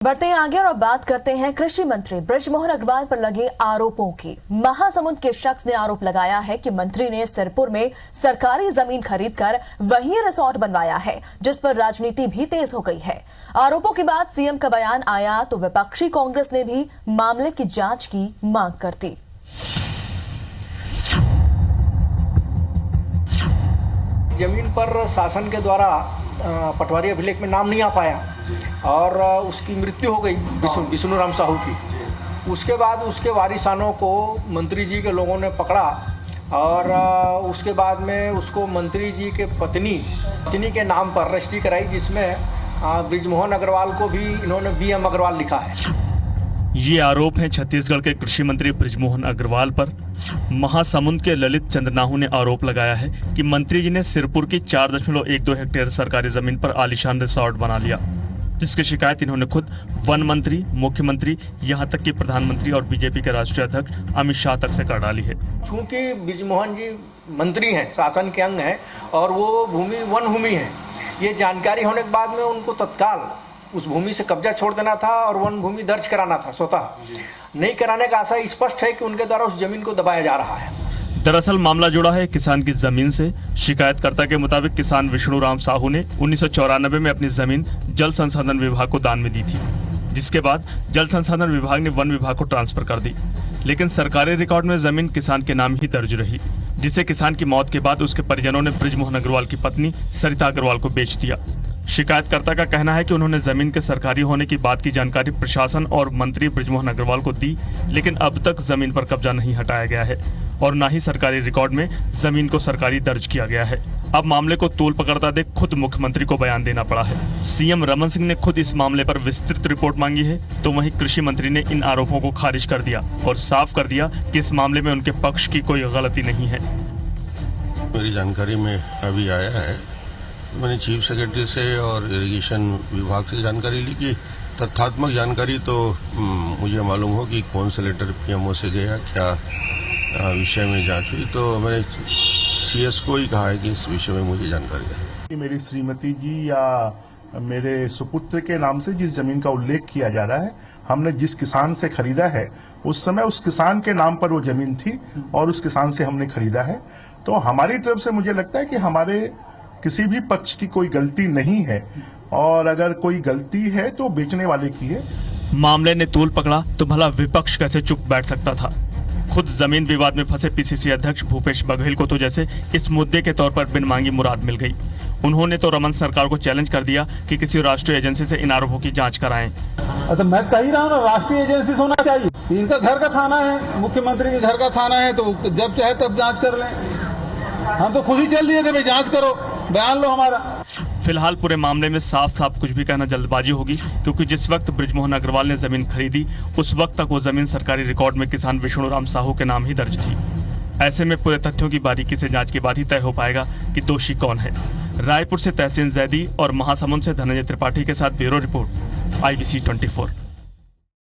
बढ़ते हैं आगे और अब बात करते हैं कृषि मंत्री बृजमोहन अग्रवाल पर लगे आरोपों की। महासमुंद के शख्स ने आरोप लगाया है कि मंत्री ने सिरपुर में सरकारी जमीन खरीदकर वहीं रिसोर्ट बनवाया है, जिस पर राजनीति भी तेज हो गई है। आरोपों के बाद सीएम का बयान आया तो विपक्षी कांग्रेस ने भी मामले की जांच की मांग कर दी। जमीन पर शासन के द्वारा पटवारी अभिलेख में नाम नहीं आ पाया और उसकी मृत्यु हो गई विष्णु राम साहू की। उसके बाद उसके वारिसानों को मंत्री जी के लोगों ने पकड़ा और उसके बाद में उसको मंत्री जी के पत्नी के नाम पर रजिस्ट्री कराई, जिसमें बृजमोहन अग्रवाल को भी इन्होंने BM अग्रवाल लिखा है। ये आरोप हैं छत्तीसगढ़ के कृषि मंत्री बृजमोहन अग्रवाल पर। महासमुंद के ललित चंद्रनाहू ने आरोप लगाया है कि मंत्री जी ने सिरपुर की 4.12 हेक्टेयर सरकारी जमीन पर आलीशान रिसोर्ट बना लिया, जिसकी शिकायत इन्होंने खुद वन मंत्री, मुख्यमंत्री, यहां तक कि प्रधानमंत्री और बीजेपी के राष्ट्रीय अध्यक्ष अमित शाह तक से कर डाली है। चूंकि बृजमोहन जी मंत्री हैं, शासन के अंग हैं और वो भूमि वन भूमि है, ये जानकारी होने के बाद में उनको तत्काल उस भूमि से कब्जा छोड़ देना था और वन भूमि दर्ज कराना था। स्वतः नहीं कराने का आशा स्पष्ट है कि उनके द्वारा उस जमीन को दबाया जा रहा है। दरअसल मामला जुड़ा है किसान की जमीन से। शिकायतकर्ता के मुताबिक किसान विष्णु राम साहू ने 1994 में अपनी जमीन जल संसाधन विभाग को दान में दी थी, जिसके बाद जल संसाधन विभाग ने वन विभाग को ट्रांसफर कर दी। लेकिन सरकारी रिकॉर्ड में जमीन किसान के नाम ही दर्ज रही, जिसे किसान की मौत के बाद उसके परिजनों ने बृजमोहन अग्रवाल की पत्नी सरिता अग्रवाल को बेच दिया। शिकायतकर्ता का कहना है कि उन्होंने जमीन के सरकारी होने की बात की जानकारी प्रशासन और मंत्री बृजमोहन अग्रवाल को दी, लेकिन अब तक जमीन पर कब्जा नहीं हटाया गया है और न ही सरकारी रिकॉर्ड में जमीन को सरकारी दर्ज किया गया है। अब मामले को तूल पकड़ता देख खुद मुख्यमंत्री को बयान देना पड़ा है। सीएम रमन सिंह ने खुद इस मामले पर विस्तृत रिपोर्ट मांगी है, तो वहीं कृषि मंत्री ने इन आरोपों को खारिज कर दिया और साफ कर दिया कि इस मामले में उनके पक्ष की कोई गलती नहीं है। मेरी जानकारी में अभी आया है, मैंने चीफ सेक्रेटरी से और इरिगेशन विभाग से जानकारी ली कि तथ्यात्मक जानकारी तो मुझे मालूम हो कि कौन सा लेटर PMO से गया, क्या विषय में जांच हुई, तो मैंने CS को ही कहा है कि इस विषय में मुझे जानकारी है। मेरी श्रीमती जी या मेरे सुपुत्र के नाम से जिस जमीन का उल्लेख किया जा रहा है, हमने जिस किसान से खरीदा है उस समय उस किसान के नाम पर वो जमीन थी और उस किसान से हमने खरीदा है। तो हमारी तरफ से मुझे लगता है कि हमारे किसी भी पक्ष की कोई गलती नहीं है और अगर कोई गलती है तो बेचने वाले की है। मामले ने तूल पकड़ा तो भला विपक्ष कैसे चुप बैठ सकता था। खुद जमीन विवाद में फंसे PCC अध्यक्ष भूपेश बघेल को तो जैसे इस मुद्दे के तौर पर बिन मांगी मुराद मिल गई। उन्होंने तो रमन सरकार को चैलेंज कर दिया कि किसी राष्ट्रीय एजेंसी से इन आरोपों की जांच कराएं। तो मैं कह ही रहा हूँ ना, राष्ट्रीय एजेंसी होना चाहिए। इनका घर का थाना है, मुख्यमंत्री के घर का थाना है, तो जब चाहे तब जांच कर लें। हम तो खुद ही चल दिए थे भाई जांच करो, बयान लो हमारा। फिलहाल पूरे मामले में साफ साफ कुछ भी कहना जल्दबाजी होगी, क्योंकि जिस वक्त बृजमोहन अग्रवाल ने जमीन खरीदी उस वक्त तक वो जमीन सरकारी रिकॉर्ड में किसान विष्णु राम साहू के नाम ही दर्ज थी। ऐसे में पूरे तथ्यों की बारीकी से जांच के बाद ही तय हो पाएगा कि दोषी कौन है। रायपुर से तहसीन जैदी और महासमुंद से धनंजय त्रिपाठी के साथ ब्यूरो रिपोर्ट IBC 24।